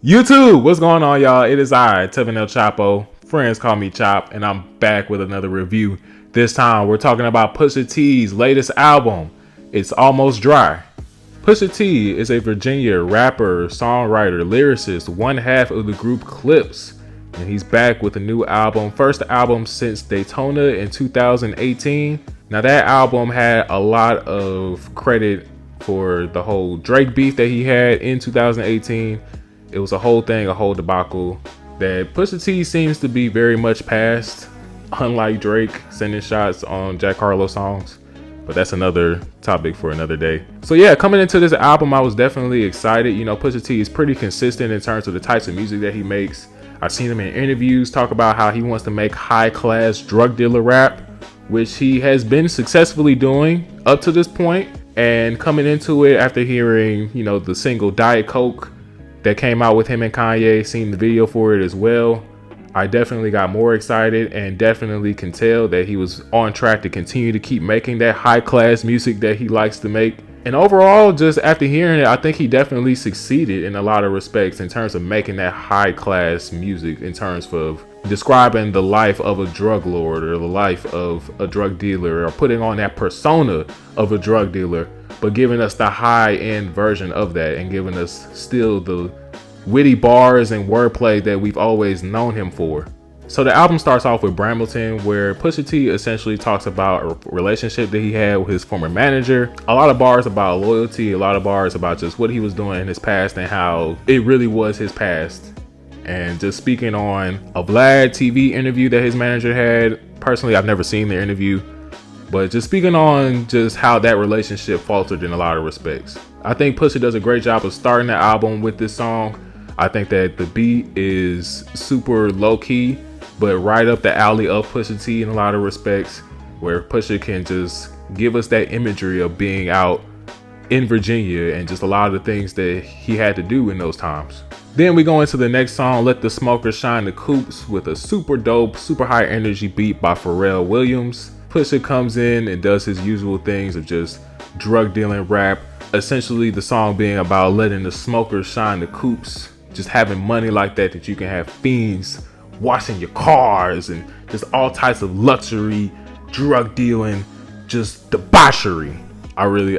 YouTube, what's going on, y'all? It is I, TevinElChopo. Friends call me Chop, and I'm back with another review. This time, we're talking about Pusha-T's latest album. It's Almost Dry. Pusha-T is a Virginia rapper, songwriter, lyricist, one half of the group Clips, and he's back with a new album. First album since Daytona in 2018. Now, that album had a lot of credit for the whole Drake beef that he had in 2018. It was a whole thing, a whole debacle that Pusha T seems to be very much past, unlike Drake sending shots on Jack Harlow songs. But that's another topic for another day. So yeah, coming into this album, I was definitely excited. You know, Pusha T is pretty consistent in terms of the types of music that he makes. I've seen him in interviews talk about how he wants to make high-class drug dealer rap, which he has been successfully doing up to this point. And coming into it after hearing, you know, the single Diet Coke that came out with him and Kanye, seen the video for it as well, I definitely got more excited and definitely can tell that he was on track to continue to keep making that high class music that he likes to make. And overall, just after hearing it, I think he definitely succeeded in a lot of respects in terms of making that high class music, in terms of describing the life of a drug lord or the life of a drug dealer, or putting on that persona of a drug dealer, but giving us the high-end version of that and giving us still the witty bars and wordplay that we've always known him for. So the album starts off with Brambleton, where Pusha T essentially talks about a relationship that he had with his former manager. A lot of bars about loyalty, a lot of bars about just what he was doing in his past and how it really was his past. And just speaking on a Vlad TV interview that his manager had. Personally, I've never seen the interview, but just speaking on just how that relationship faltered in a lot of respects. I think Pusha does a great job of starting the album with this song. I think that the beat is super low key, but right up the alley of Pusha T in a lot of respects, where Pusha can just give us that imagery of being out in Virginia and just a lot of the things that he had to do in those times. Then we go into the next song, Let the Smokers Shine the Coops, with a super dope, super high energy beat by Pharrell Williams. Pusha comes in and does his usual things of just drug dealing rap. Essentially the song being about letting the smokers shine the coops, just having money like that you can have fiends washing your cars and just all types of luxury, drug dealing, just debauchery. I really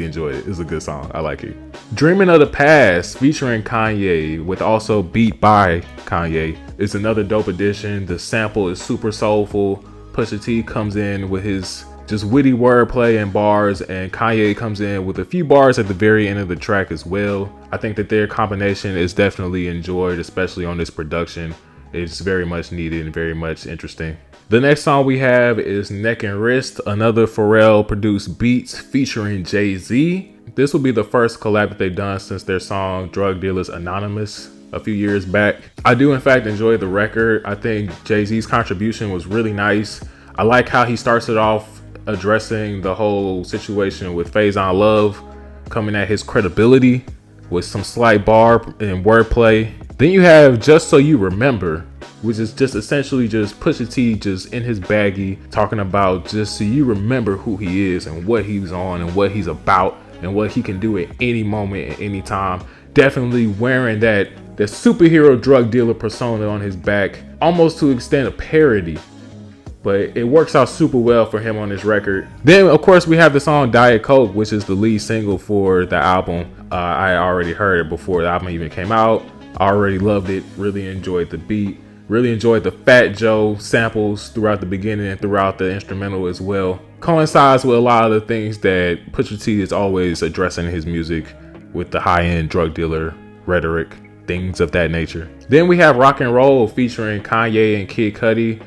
enjoyed it. It's a good song. I like it. Dreaming of the Past featuring Kanye, with also beat by Kanye, is another dope addition. The sample is super soulful. Pusha T comes in with his just witty wordplay and bars, and Kanye comes in with a few bars at the very end of the track as well. I think that their combination is definitely enjoyed, especially on this production. It's very much needed and very much interesting. The next song we have is Neck and Wrist, another Pharrell produced beats featuring Jay-Z. This will be the first collab that they've done since their song Drug Dealers Anonymous a few years back. I do in fact enjoy the record. I think Jay-Z's contribution was really nice. I like how he starts it off addressing the whole situation with Faison Love, coming at his credibility with some slight bar and wordplay. Then you have Just So You Remember, which is just essentially just Pusha T just in his baggie talking about just so you remember who he is and what he's on and what he's about and what he can do at any moment at any time. Definitely wearing that superhero drug dealer persona on his back, almost to the extent of parody, but it works out super well for him on this record. Then of course we have the song Diet Coke, which is the lead single for the album. I already heard it before the album even came out. I already loved it, really enjoyed the beat, really enjoyed the Fat Joe samples throughout the beginning and throughout the instrumental as well. Coincides with a lot of the things that Pusha T is always addressing in his music, with the high-end drug dealer rhetoric, things of that nature. Then we have Rock and Roll featuring Kanye and Kid Cudi.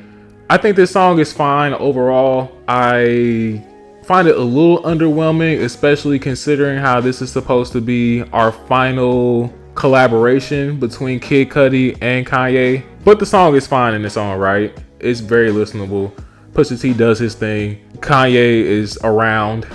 I think this song is fine overall. I find it a little underwhelming, especially considering how this is supposed to be our final collaboration between Kid Cudi and Kanye. But the song is fine in its own right. It's very listenable. Pusha T does his thing. Kanye is around.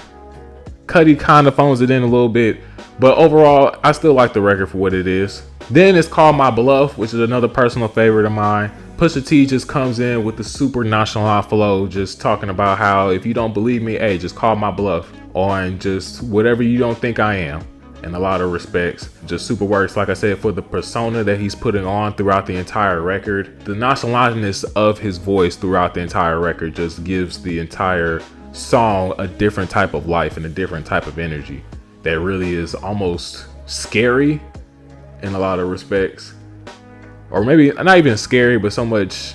Cudi kind of phones it in a little bit, but overall, I still like the record for what it is. Then it's Call My Bluff, which is another personal favorite of mine. Pusha T just comes in with the super nonchalant flow, just talking about how if you don't believe me, hey, just call my bluff on just whatever you don't think I am. in a lot of respects. Just super works, like I said, for the persona that he's putting on throughout the entire record. The nonchalantness of his voice throughout the entire record just gives the entire song a different type of life and a different type of energy that really is almost scary in a lot of respects. Or maybe not even scary, but so much,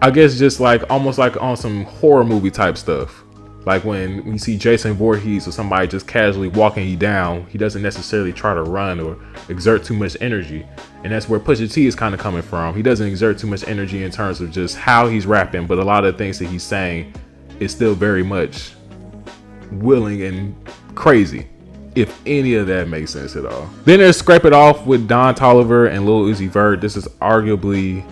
I guess, just like almost like on some horror movie type stuff. Like when you see Jason Voorhees or somebody just casually walking you down, he doesn't necessarily try to run or exert too much energy. And that's where Pusha T is kind of coming from. He doesn't exert too much energy in terms of just how he's rapping, but a lot of things that he's saying is still very much willing and crazy, if any of that makes sense at all. Then there's Scrape It Off with Don Toliver and Lil Uzi Vert. This is arguably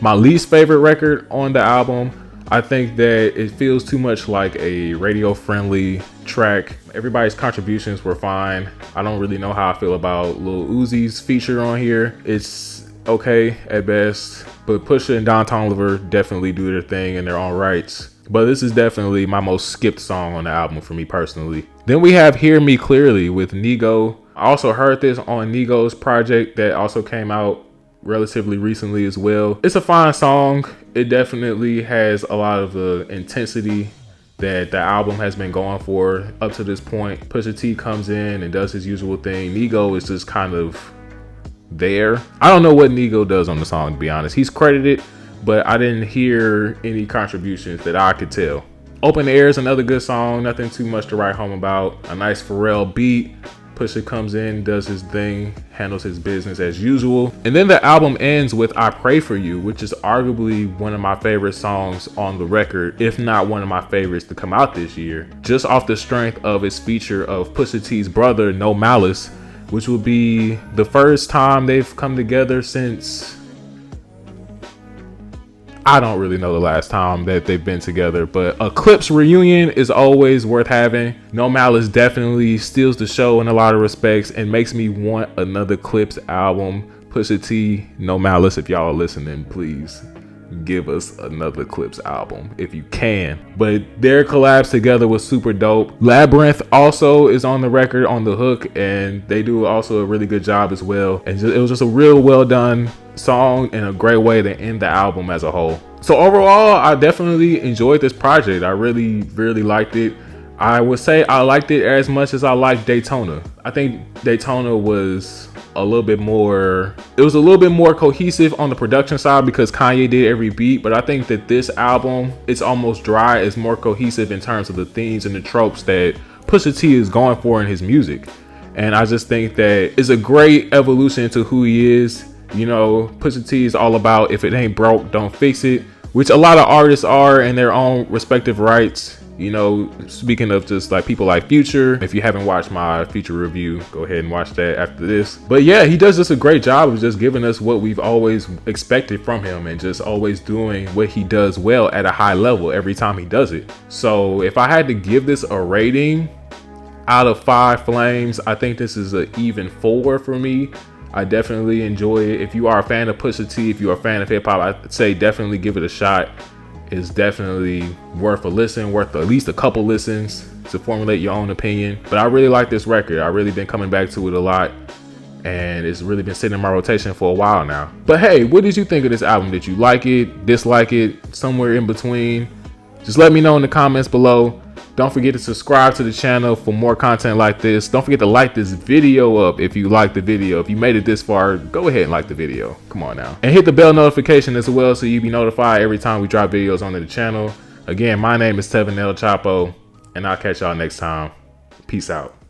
my least favorite record on the album. I think that it feels too much like a radio-friendly track. Everybody's contributions were fine. I don't really know how I feel about Lil Uzi's feature on here. It's okay at best, but Pusha and Don Toliver definitely do their thing in their own rights. But this is definitely my most skipped song on the album for me personally. Then we have Hear Me Clearly with Nigo. I also heard this on Nigo's project that also came out relatively recently as well. It's a fine song. It definitely has a lot of the intensity that the album has been going for up to this point. Pusha T comes in and does his usual thing. Nigo is just kind of there. I don't know what Nigo does on the song, to be honest. He's credited, but I didn't hear any contributions that I could tell. Open Air is another good song. Nothing too much to write home about. A nice Pharrell beat. Pusha comes in, does his thing, handles his business as usual. And then the album ends with I Pray For You, which is arguably one of my favorite songs on the record, if not one of my favorites to come out this year. Just off the strength of its feature of Pusha T's brother, No Malice, which will be the first time they've come together since, I don't really know the last time that they've been together, but a Clips reunion is always worth having. No Malice definitely steals the show in a lot of respects and makes me want another Clips album. Pusha T, No Malice, if y'all are listening, please give us another Clips album if you can. But their collabs together was super dope. Labyrinth also is on the record on the hook, and they do also a really good job as well. And it was just a real well done song and a great way to end the album as a whole. So overall, I definitely enjoyed this project. I really liked it. I would say I liked it as much as I liked Daytona. I think Daytona was a little bit more, it was a little bit more cohesive on the production side because Kanye did every beat, but I think that this album, it's almost dry, is more cohesive in terms of the themes and the tropes that Pusha T is going for in his music. And I just think that it's a great evolution to who he is. You know, Pusha T is all about if it ain't broke, don't fix it, which a lot of artists are in their own respective rights. You know, speaking of just like people like Future, if you haven't watched my Future review, go ahead and watch that after this. But yeah, he does just a great job of just giving us what we've always expected from him and just always doing what he does well at a high level every time he does it. So if I had to give this a rating out of 5 flames, I think this is an even 4 for me. I definitely enjoy it. If you are a fan of Pusha T, if you are a fan of hip hop, I'd say definitely give it a shot. It's definitely worth a listen, worth at least a couple listens to formulate your own opinion. But I really like this record. I've really been coming back to it a lot, and it's really been sitting in my rotation for a while now. But hey, what did you think of this album? Did you like it, dislike it, somewhere in between? Just let me know in the comments below. Don't forget to subscribe to the channel for more content like this. Don't forget to like this video up if you liked the video. If you made it this far, go ahead and like the video. Come on now. And hit the bell notification as well so you be notified every time we drop videos onto the channel. Again, my name is TevinElChopo, and I'll catch y'all next time. Peace out.